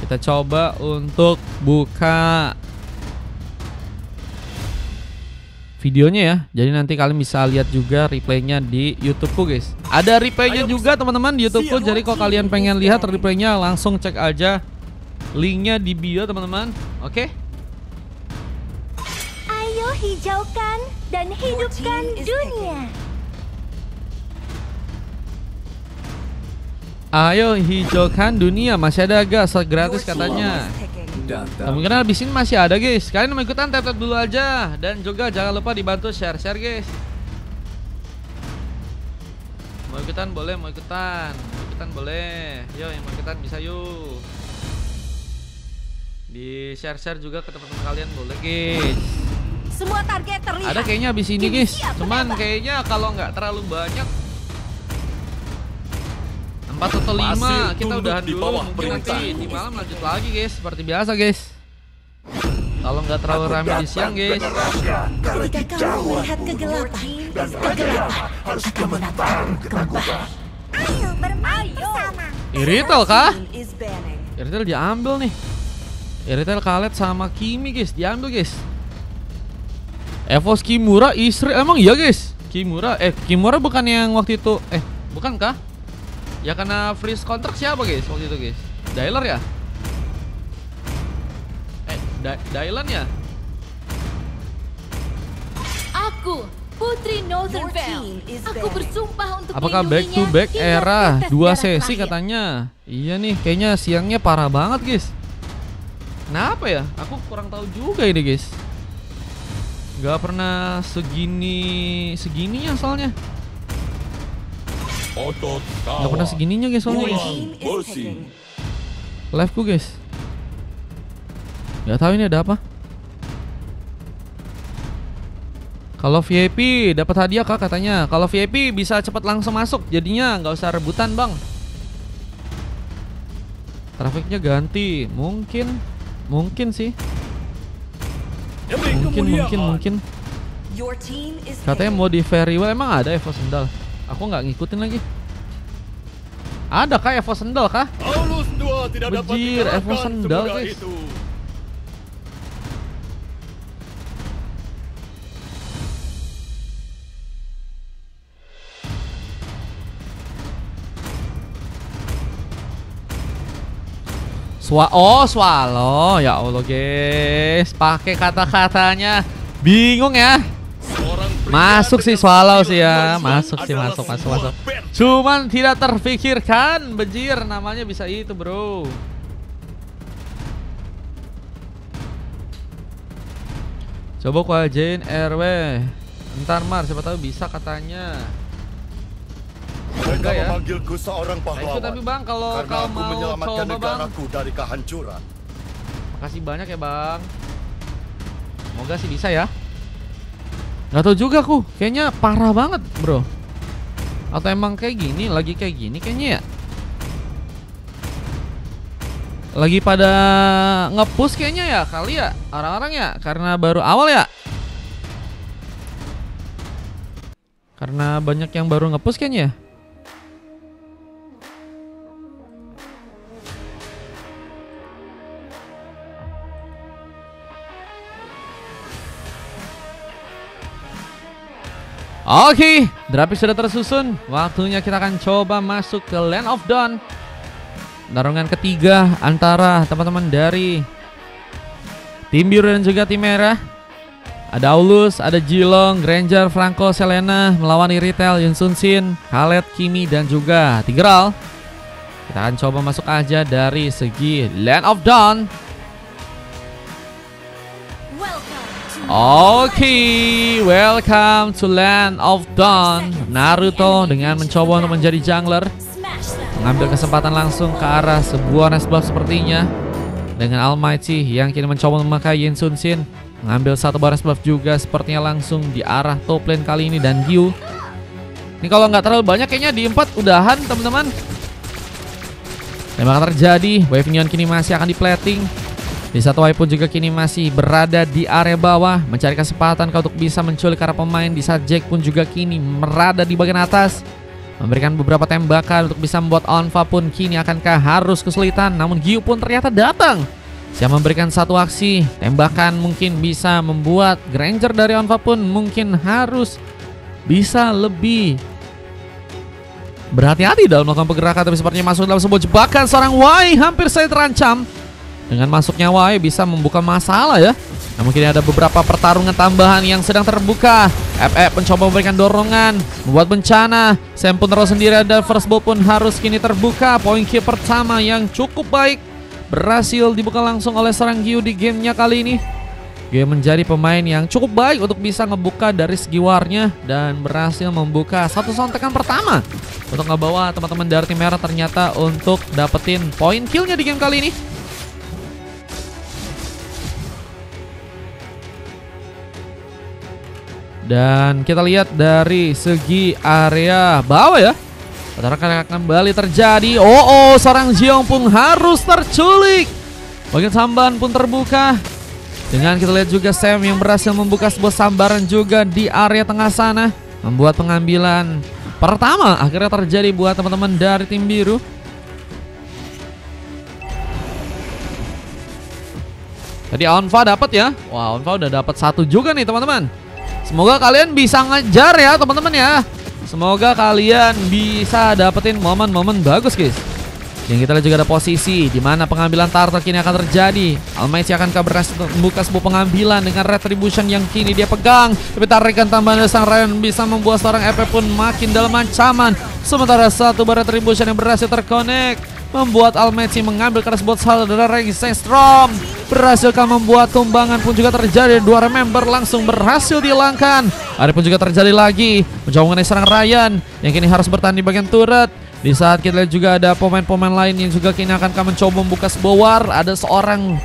Kita coba untuk buka videonya ya. Jadi nanti kalian bisa lihat juga replaynya di YouTubeku guys. Ada replaynya juga teman-teman di YouTubeku. Jadi kalau kalian pengen lihat replaynya langsung cek aja linknya di bio teman-teman. Oke? Ayo hijaukan dan hidupkan dunia. Ayo hijaukan dunia. Masih ada gas gratis katanya. Kemungkinan habis ini masih ada guys. Kalian mau ikutan tap-tap dulu aja. Dan juga jangan lupa dibantu share-share guys. Mau ikutan boleh, mau ikutan. Mau ikutan boleh. Yo yang mau ikutan bisa yuk. Di share-share juga ke teman-teman kalian boleh guys. Semua target terlihat. Ada kayaknya habis ini guys. Cuman kayaknya kalau nggak terlalu banyak 4 atau 5 kita udahan dulu. Mungkin nanti di malam lanjut lagi guys. Seperti biasa guys. Kalau nggak terlalu ramai di siang guys. Ketika kamu melihat kegelapan harus kamu menatap kegelapan. Ayo bermain bersama. Iritel kah? Iritel diambil nih. Iritel Khaled sama Kimi guys. Diambil guys. Evos Kimura Israel. Emang iya guys? Kimura bukan yang waktu itu. Bukan kah? Ya karena freeze kontrak siapa guys waktu itu guys? Dylan ya? Dylan ya? Aku Putri Northern Vale. Aku bersumpah untuk apakah back to back era 2 sesi katanya? Iya nih kayaknya siangnya parah banget guys. Kenapa ya? Aku kurang tahu juga ini guys. Gak pernah segininya soalnya. Gak pernah segininya guys soalnya guys. Live ku guys. Gak tahu ini ada apa. Kalau VIP dapat hadiah kak katanya. Kalau VIP bisa cepat langsung masuk. Jadinya nggak usah rebutan bang. Trafiknya ganti. Mungkin sih. Mungkin. Katanya mau di very well. Emang ada Evo Sendal? Aku nggak ngikutin lagi. Ada kah Evo Sendal kah? Bejir Evo Sendal guys. Swallow. Ya Allah guys. Pakai kata-katanya bingung ya. Masuk sih Swallow sih ya. Masuk. Cuman tidak terfikirkan. Bejir namanya bisa itu bro. Coba ku ajain RW. Ntar Mar siapa tahu bisa katanya. Mereka memanggilku seorang pahlawan. Tapi bang kalau kau mau menyelamatkan coba bang. negaraku dari kehancuran. Makasih banyak ya bang. Semoga sih bisa ya. Gak tau juga aku, kayaknya parah banget bro. Atau emang kayak gini, lagi kayak gini kayaknya ya. Lagi pada nge-push kayaknya ya kali ya orang-orang ya. Karena baru awal ya. Karena banyak yang baru nge-push kayaknya ya. Oke, grafik sudah tersusun. Waktunya kita akan coba masuk ke Land of Dawn. Pertarungan ketiga antara teman-teman dari tim biru dan juga tim merah. Ada Aulus, ada Jilong, Granger, Franco, Selena melawan Iritel, Yunsun Shin, Khaled, Kimi dan juga Tigreal. Kita akan coba masuk aja dari segi Land of Dawn. Oke, welcome to Land of Dawn. Naruto dengan mencoba untuk menjadi jungler, mengambil kesempatan langsung ke arah sebuah nest buff sepertinya. Dengan Almighty yang kini mencoba memakai Yunsun Shin, mengambil satu nest buff juga sepertinya langsung di arah top lane kali ini. Dan Gyu ini kalau nggak terlalu banyak kayaknya di 4 udahan teman-teman. Memang terjadi, wave Neon kini masih akan di plating. Di satu wave pun juga kini masih berada di area bawah, mencari kesempatan untuk bisa menculik para pemain. Di saat Jack pun juga kini berada di bagian atas. memberikan beberapa tembakan untuk bisa membuat Onfa pun kini akankah harus kesulitan. Namun Gyu pun ternyata datang. Siap memberikan satu aksi tembakan mungkin bisa membuat Granger dari Onfa pun mungkin harus bisa lebih berhati-hati dalam melakukan pergerakan. Tapi sepertinya masuk dalam sebuah jebakan seorang Wai, hampir saya terancam. Dengan masuknya Wai bisa membuka masalah ya. Namun kini ada beberapa pertarungan tambahan yang sedang terbuka. FF mencoba memberikan dorongan, membuat bencana. Sam pun terus sendiri dan first ball pun harus kini terbuka. Poin kill pertama yang cukup baik berhasil dibuka langsung oleh seorang Gyu di gamenya kali ini. Gyu menjadi pemain yang cukup baik untuk bisa ngebuka dari segi warnya dan berhasil membuka satu sontekan pertama untuk ngebawa teman-teman dari tim merah ternyata untuk dapetin poin killnya di game kali ini. Dan kita lihat dari segi area bawah ya. Pertarungan kembali terjadi. Seorang Jiong pun harus terculik. Bagian sambaran pun terbuka. Dengan kita lihat juga Sam yang berhasil membuka sebuah sambaran juga di area tengah sana. Membuat pengambilan pertama akhirnya terjadi buat teman-teman dari tim biru. Tadi Onfa dapat ya. Wah, Onfa udah dapat satu juga nih teman-teman. Semoga kalian bisa ngejar ya teman-teman ya. Semoga kalian bisa dapetin momen-momen bagus guys. Yang kita lihat juga ada posisi di mana pengambilan turtle kini akan terjadi. Almighty akankah berhasil membuka sebuah pengambilan dengan retribution yang kini dia pegang. Tapi tarikan tambahan dari sang Ryan bisa membuat seorang FF pun makin dalam ancaman. Sementara satu bar retribution yang berhasil terkonek membuat Almighty mengambil keras buat salah dari Sengstrom. Berhasilkan membuat tumbangan pun juga terjadi. Dua remember langsung berhasil dihilangkan. Ada pun juga terjadi lagi mencoba mengenai serang Ryan yang kini harus bertahan di bagian turret. Di saat kita lihat juga ada pemain-pemain lain yang juga kini akan mencoba membuka sebuah war. Ada seorang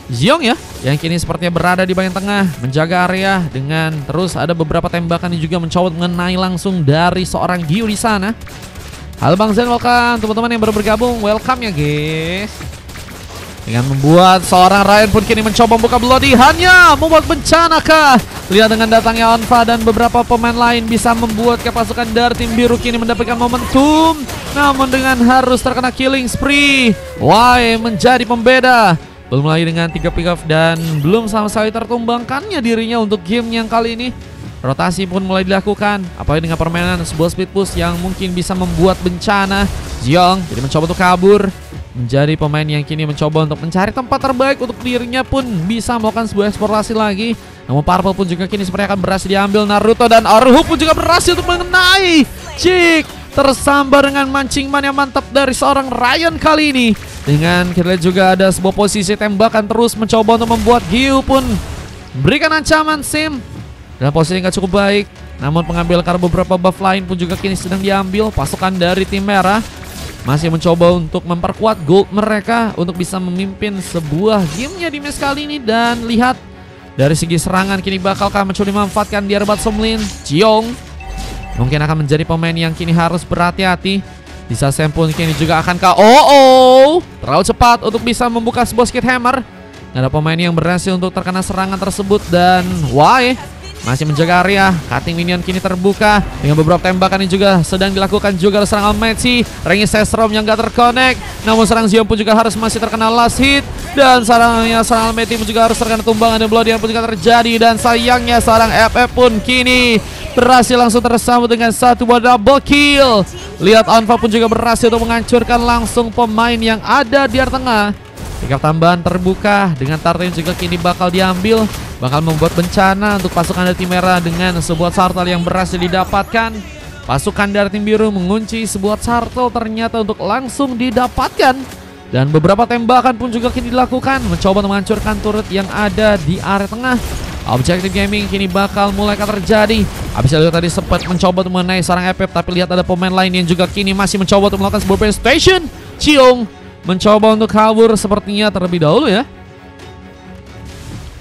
Jiong ya yang kini sepertinya berada di bagian tengah menjaga area dengan terus ada beberapa tembakan yang juga mencoba mengenai langsung dari seorang Gyu di sana. Halo Bang Zen, welcome teman-teman yang baru bergabung, welcome ya guys. Dengan membuat seorang Ryan pun kini mencoba membuka Bloody hanya membuat bencana kah. Lihat dengan datangnya Onfa dan beberapa pemain lain bisa membuat pasukan dari tim biru kini mendapatkan momentum. Namun dengan harus terkena killing spree, Wai menjadi pembeda. Belum lagi dengan 3 pick off dan belum sama sekali tertumbangkannya dirinya untuk game yang kali ini. Rotasi pun mulai dilakukan, apalagi dengan permainan sebuah speed push yang mungkin bisa membuat bencana. Jiong jadi mencoba untuk kabur, menjadi pemain yang kini mencoba untuk mencari tempat terbaik untuk dirinya pun bisa melakukan sebuah eksplorasi lagi. Namun Purple pun juga kini sepertinya akan berhasil diambil Naruto dan Aruhu pun juga berhasil untuk mengenai Jig. Tersambar dengan mancingan yang mantap dari seorang Ryan kali ini. Dengan kita lihat juga ada sebuah posisi tembakan terus mencoba untuk membuat Gyu pun berikan ancaman Sim. Dan posisi nggak cukup baik. Namun pengambil karena beberapa buff lain pun juga kini sedang diambil. Pasukan dari tim merah masih mencoba untuk memperkuat gold mereka untuk bisa memimpin sebuah gamenya di match kali ini. Dan lihat dari segi serangan kini bakalkah mencoba dimanfaatkan di Arbat Somlin. Jiong mungkin akan menjadi pemain yang kini harus berhati-hati. Bisa Sempun kini juga akankah terlalu cepat untuk bisa membuka sebuah skid hammer. Ada pemain yang berhasil untuk terkena serangan tersebut. Dan Wai masih menjaga area. Cutting minion kini terbuka dengan beberapa tembakan yang juga sedang dilakukan juga oleh serang Almighty. Rangi Sestrom yang gak terkonek. Namun serang Zion pun juga harus masih terkena last hit. Dan serang Almighty pun juga harus terkena tumbangan dan Bloody pun juga terjadi. Dan sayangnya seorang FF pun kini berhasil langsung tersambut dengan satu buah double kill. Lihat Onfa pun juga berhasil untuk menghancurkan langsung pemain yang ada di area tengah. Pick up tambahan terbuka dengan turtle juga kini bakal diambil. Bakal membuat bencana untuk pasukan dari tim merah dengan sebuah turtle yang berhasil didapatkan. Pasukan dari tim biru mengunci sebuah turtle ternyata untuk langsung didapatkan. Dan beberapa tembakan pun juga kini dilakukan mencoba menghancurkan turret yang ada di area tengah. Objective Gaming kini bakal mulai terjadi. Habis itu tadi sempat mencoba untuk mengenai seorang FF, tapi lihat ada pemain lain yang juga kini masih mencoba untuk melakukan sebuah penetration. Ciong mencoba untuk kabur sepertinya terlebih dahulu ya.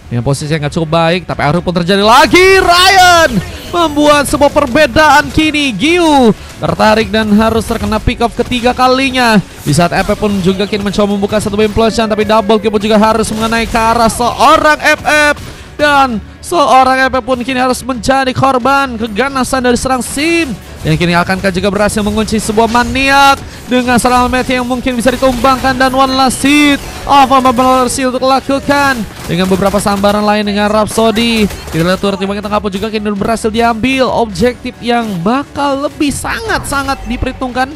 Dengan posisi yang gak cukup baik, tapi Aru pun terjadi lagi. Ryan membuat sebuah perbedaan kini. Gyu tertarik dan harus terkena pick off ketiga kalinya. Di saat FF pun juga kini mencoba membuka satu implosion, tapi double kill pun juga harus mengenai ke arah seorang FF. Dan seorang FF pun kini harus menjadi korban keganasan dari serang Sim. Yang kini akankah juga berhasil mengunci sebuah maniak dengan serangan Almighty yang mungkin bisa ditumbangkan, dan one last hit Alpha berhasil untuk lakukan dengan beberapa sambaran lain dengan Rhapsody. Kita lihat turret di bagian tengah pun juga kini berhasil diambil, objektif yang bakal lebih sangat-sangat diperhitungkan.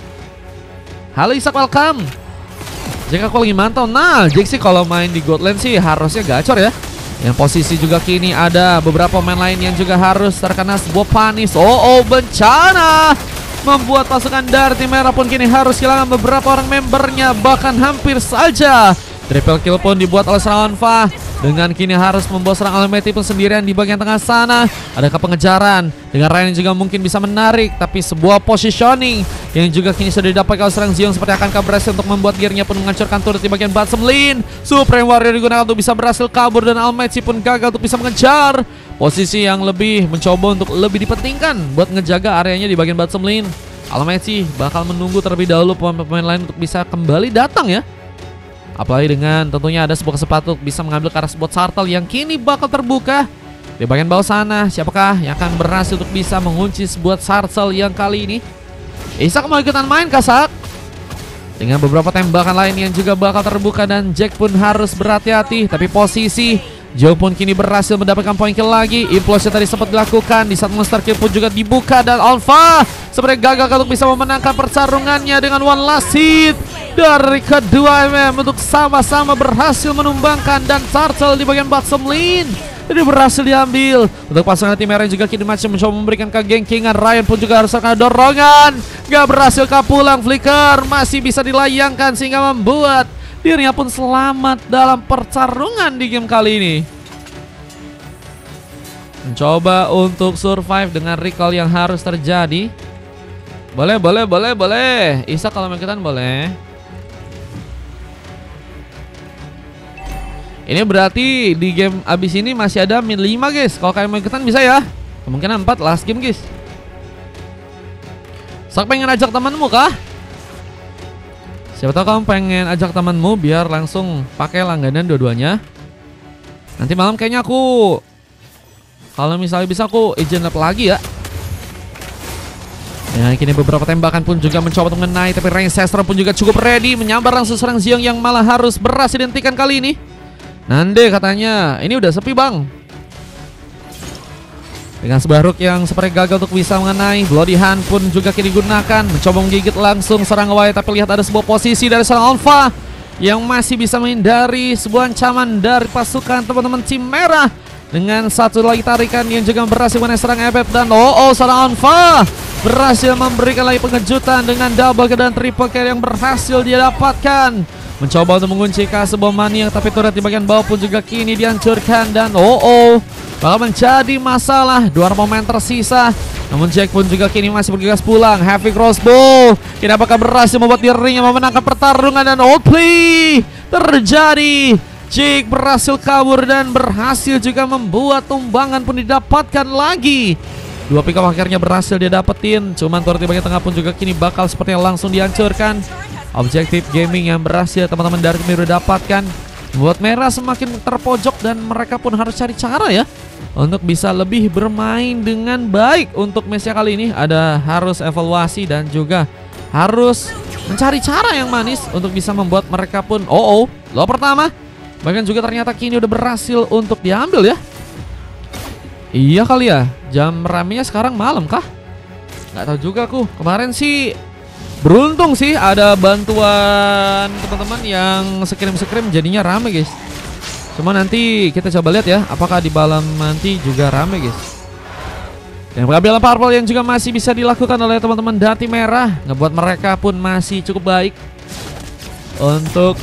Halo Isak, welcome. Jack aku lagi mantau. Nah, Jack sih kalau main di Godland sih harusnya gacor ya. Yang posisi juga kini ada beberapa pemain lain yang juga harus terkena sebuah panis. Bencana membuat pasukan dari tim merah pun kini harus kehilangan beberapa orang membernya, bahkan hampir saja triple kill pun dibuat oleh serangan Alpha. Dengan kini harus membawa serang Almighty pun sendirian di bagian tengah sana. Adakah pengejaran dengan Ryan juga mungkin bisa menarik, tapi sebuah positioning yang juga kini sudah didapatkan oleh serang Zion. Seperti akankah berhasil untuk membuat gearnya pun menghancurkan turret di bagian bottom lane. Supreme Warrior digunakan untuk bisa berhasil kabur, dan Almighty pun gagal untuk bisa mengejar. Posisi yang lebih mencoba untuk lebih dipentingkan buat ngejaga areanya di bagian bottom lane. Almighty bakal menunggu terlebih dahulu pemain-pemain lain untuk bisa kembali datang ya. Apalagi dengan tentunya ada sebuah kesempatan untuk bisa mengambil ke arah sebuah turtle yang kini bakal terbuka di bagian bawah sana. Siapakah yang akan berhasil untuk bisa mengunci sebuah turtle yang kali ini? Isak mau ikutan main Kasak? Dengan beberapa tembakan lain yang juga bakal terbuka, dan Jack pun harus berhati-hati. Tapi posisi Joe pun kini berhasil mendapatkan poin kill lagi. Implosion tadi sempat dilakukan di saat monster kill pun juga dibuka, dan Alpha sebenarnya gagal untuk bisa memenangkan pertarungannya dengan one last hit dari kedua untuk sama-sama berhasil menumbangkan, dan turtle di bagian bottom lane jadi berhasil diambil. Untuk pasangan tim merah juga kini masih mencoba memberikan kegengkingan. Ryan pun juga harus terkena dorongan, gak berhasil pulang. Flicker masih bisa dilayangkan sehingga membuat dirinya pun selamat dalam pertarungan di game kali ini. Mencoba untuk survive dengan recall yang harus terjadi. Boleh. Isa kalau mau ikutan boleh. Ini berarti di game abis ini masih ada min 5 guys. Kalau kalian mau ikutan bisa ya. Kemungkinan 4 last game guys. Sak pengen ajak temanmu kah? Siapa tahu kamu pengen ajak temanmu biar langsung pakai langganan dua-duanya. Nanti malam kayaknya aku, kalau misalnya bisa aku agent up lagi ya. Nah, kini beberapa tembakan pun juga mencoba untuk mengenai, tapi Rancestor pun juga cukup ready menyambar langsung serang Zion yang malah harus berhasil dihentikan kali ini. Nande katanya ini udah sepi bang. Dengan sebuah hook yang seperti gagal untuk bisa mengenai, Bloody Hand pun juga kini digunakan, mencoba menggigit langsung serang away. Tapi lihat ada sebuah posisi dari serang Alpha yang masih bisa menghindari sebuah ancaman dari pasukan teman-teman tim merah. Dengan satu lagi tarikan yang juga berhasil mengenai serang Ebeb, dan serang Alpha berhasil memberikan lagi pengejutan dengan double kill dan triple kill yang berhasil dia dapatkan. Mencoba untuk mengunci sebuah maniak, tapi turret di bagian bawah pun juga kini dihancurkan, dan bakal menjadi masalah. 2 pemain tersisa, namun Jack pun juga kini masih bergegas pulang. Heavy crossbow kini apakah berhasil membuat dirinya memenangkan pertarungan, dan outplay terjadi. Jack berhasil kabur dan berhasil juga membuat tumbangan pun didapatkan lagi. 2 pick up akhirnya berhasil dia dapetin, cuman turret di bagian tengah pun juga kini bakal sepertinya langsung dihancurkan. Objektif gaming yang berhasil teman-teman dari Miru dapatkan membuat merah semakin terpojok, dan mereka pun harus cari cara ya untuk bisa lebih bermain dengan baik. Untuk matchnya kali ini ada harus evaluasi dan juga harus mencari cara yang manis untuk bisa membuat mereka pun lo pertama bahkan juga ternyata kini udah berhasil untuk diambil ya. Iya kali ya, jam ramenya sekarang malam kah? Nggak tahu juga aku. Kemarin sih beruntung sih ada bantuan teman-teman yang sekrim jadinya rame guys. Cuma nanti kita coba lihat ya, apakah di malam nanti juga rame guys. Dan pengambilan purple yang juga masih bisa dilakukan oleh teman-teman Dati Merah ngebuat mereka pun masih cukup baik untuk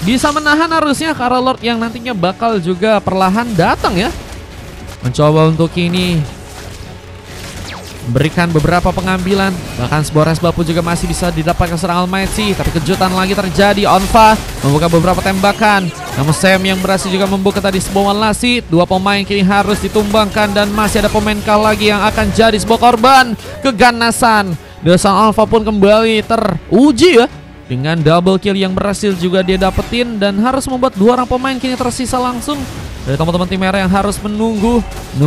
bisa menahan harusnya Kara Lord yang nantinya bakal juga perlahan datang ya. Mencoba untuk ini memberikan beberapa pengambilan, bahkan sebuah resbah pun juga masih bisa didapatkan serang Almighty. Tapi kejutan lagi terjadi. Onfa membuka beberapa tembakan, namun Sam yang berhasil juga membuka tadi sebuah lasit. 2 pemain kini harus ditumbangkan, dan masih ada pemain lagi yang akan jadi sebuah korban keganasan. Sang Alpha pun kembali teruji ya dengan double kill yang berhasil juga dia dapetin, dan harus membuat 2 orang pemain kini tersisa langsung dari teman-teman tim merah yang harus menunggu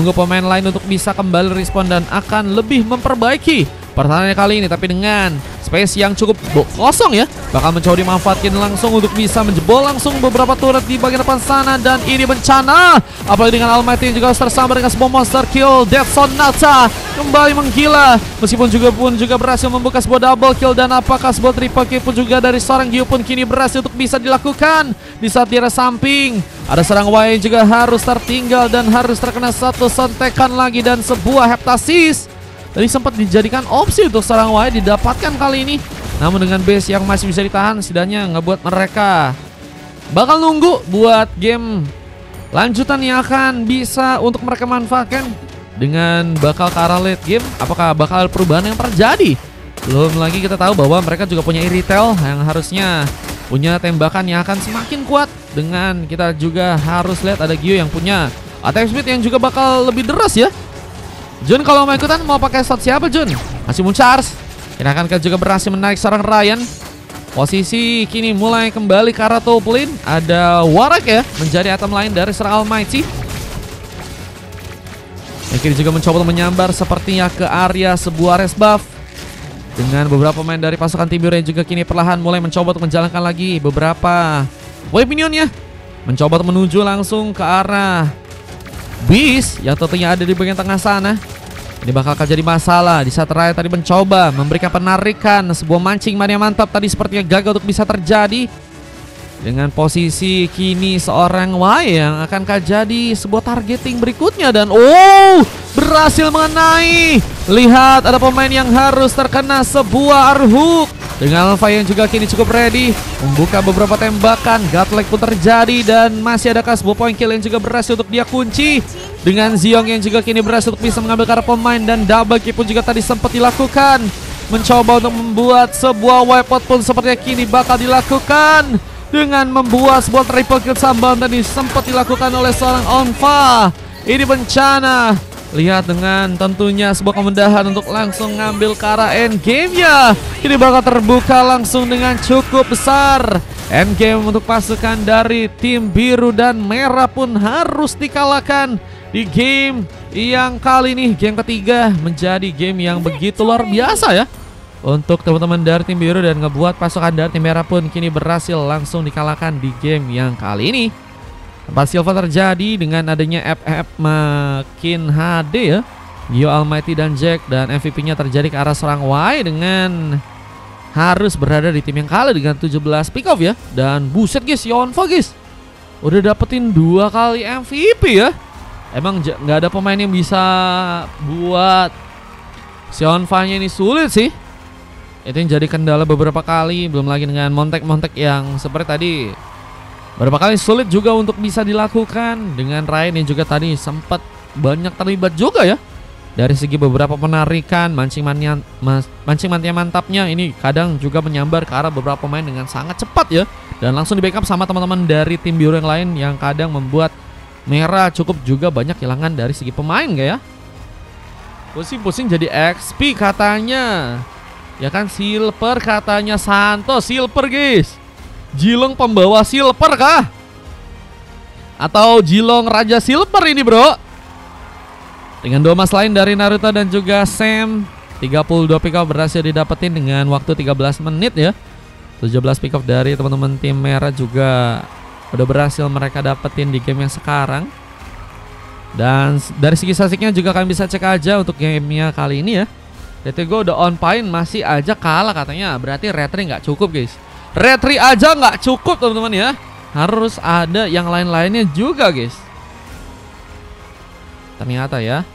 pemain lain untuk bisa kembali respon dan akan lebih memperbaiki pertahanannya kali ini, tapi dengan space yang cukup kosong ya, bakal mencoba dimanfaatkan langsung untuk bisa menjebol langsung beberapa turret di bagian depan sana. Dan ini bencana, apalagi dengan Almighty yang juga harus tersambar dengan sebuah monster kill. Death Sonata kembali menggila, meskipun juga berhasil membuka sebuah double kill. Dan apakah sebuah triple kill pun juga dari seorang Gyu pun kini berhasil untuk bisa dilakukan. Di saat di arah samping ada serang Y juga harus tertinggal dan harus terkena satu sontekan lagi dan sebuah heptasis. Tadi sempat dijadikan opsi untuk serang Y didapatkan kali ini, namun dengan base yang masih bisa ditahan, setidaknya ngebuat mereka bakal nunggu buat game lanjutan yang akan bisa untuk mereka manfaatkan dengan bakal ke arah late game. Apakah bakal perubahan yang terjadi? Belum lagi kita tahu bahwa mereka juga punya Irithel yang harusnya punya tembakan yang akan semakin kuat. Dengan kita juga harus lihat ada Gyu yang punya attack speed yang juga bakal lebih deras ya. Jun, kalau mau ikutan mau pakai shot siapa Jun? Masih mau charge. Kita akan juga berhasil menarik seorang Ryan. Posisi kini mulai kembali ke arah top lane. Ada Warwick ya, menjadi item lain dari serang Almighty. Yang kini juga mencoba untuk menyambar sepertinya ke area sebuah res buff. Dengan beberapa pemain dari pasukan tim biru yang juga kini perlahan mulai mencoba untuk menjalankan lagi beberapa wave minionnya. Mencoba untuk menuju langsung ke arah Beast yang tentunya ada di bagian tengah sana. Ini bakal jadi masalah di saat Raya tadi mencoba memberikan penarikan sebuah mancing mania mantap tadi sepertinya gagal untuk bisa terjadi. Dengan posisi kini seorang Y yang akan jadi sebuah targeting berikutnya. Dan berhasil mengenai. Lihat ada pemain yang harus terkena sebuah arhook. Dengan Alpha yang juga kini cukup ready membuka beberapa tembakan. Godlike pun terjadi dan masih ada sebuah point kill yang juga berhasil untuk dia kunci. Dengan Xiong yang juga kini berhasil untuk bisa mengambil karena pemain. Dan double kill pun juga tadi sempat dilakukan. Mencoba untuk membuat sebuah wipeout pun sepertinya kini bakal dilakukan. Dengan membuat sebuah triple kill sambal tadi sempat dilakukan oleh seorang Onfa. Ini bencana. Lihat dengan tentunya sebuah kemudahan untuk langsung ngambil ke arah endgame-nya. Ini bakal terbuka langsung dengan cukup besar. Endgame untuk pasukan dari tim biru dan merah pun harus dikalahkan di game yang kali ini. Game ketiga menjadi game yang begitu luar biasa ya untuk teman-teman dari tim biru, dan ngebuat pasukan dari tim merah pun kini berhasil langsung dikalahkan di game yang kali ini. Tempat silver terjadi dengan adanya FF makin HD ya. Gyu, Almighty dan Jack, dan MVP-nya terjadi ke arah serang Y dengan harus berada di tim yang kalah dengan 17 pick off ya. Dan buset guys, Yonfa guys udah dapetin 2 kali MVP ya. Emang nggak ada pemain yang bisa buat Yonfa-nya ini sulit sih. Itu yang jadi kendala beberapa kali. Belum lagi dengan montek-montek yang seperti tadi beberapa kali sulit juga untuk bisa dilakukan. Dengan Ryan yang juga tadi sempat banyak terlibat juga ya. Dari segi beberapa penarikan, mancing mania mantapnya ini kadang juga menyambar ke arah beberapa pemain dengan sangat cepat ya. Dan langsung di backup sama teman-teman dari tim biru yang lain yang kadang membuat merah cukup juga banyak kehilangan dari segi pemain gak ya. Pusing-pusing jadi XP katanya. Ya kan, silver katanya Santos. Silver guys. Jilong pembawa silver kah? Atau Jilong Raja Silver ini bro? Dengan 2 emas lain dari Naruto dan juga Sam, 32 pick off berhasil didapetin dengan waktu 13 menit ya. 17 pick off dari teman-teman tim merah juga udah berhasil mereka dapetin di game yang sekarang. Dan dari segi statistiknya juga kalian bisa cek aja untuk gamenya kali ini ya. Gue udah on point masih aja kalah katanya. Berarti retri nggak cukup guys. Retri aja nggak cukup teman-teman ya. Harus ada yang lain-lainnya juga guys. Ternyata ya,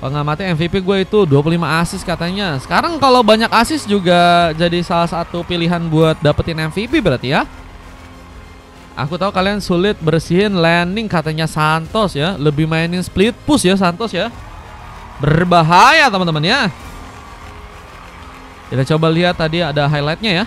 pengamatnya MVP gue itu 25 assist katanya. Sekarang kalau banyak assist juga jadi salah satu pilihan buat dapetin MVP berarti ya. Aku tahu kalian sulit bersihin landing katanya Santos ya. Lebih mainin split push ya Santos ya. Berbahaya teman-teman ya. Kita coba lihat tadi ada highlightnya ya.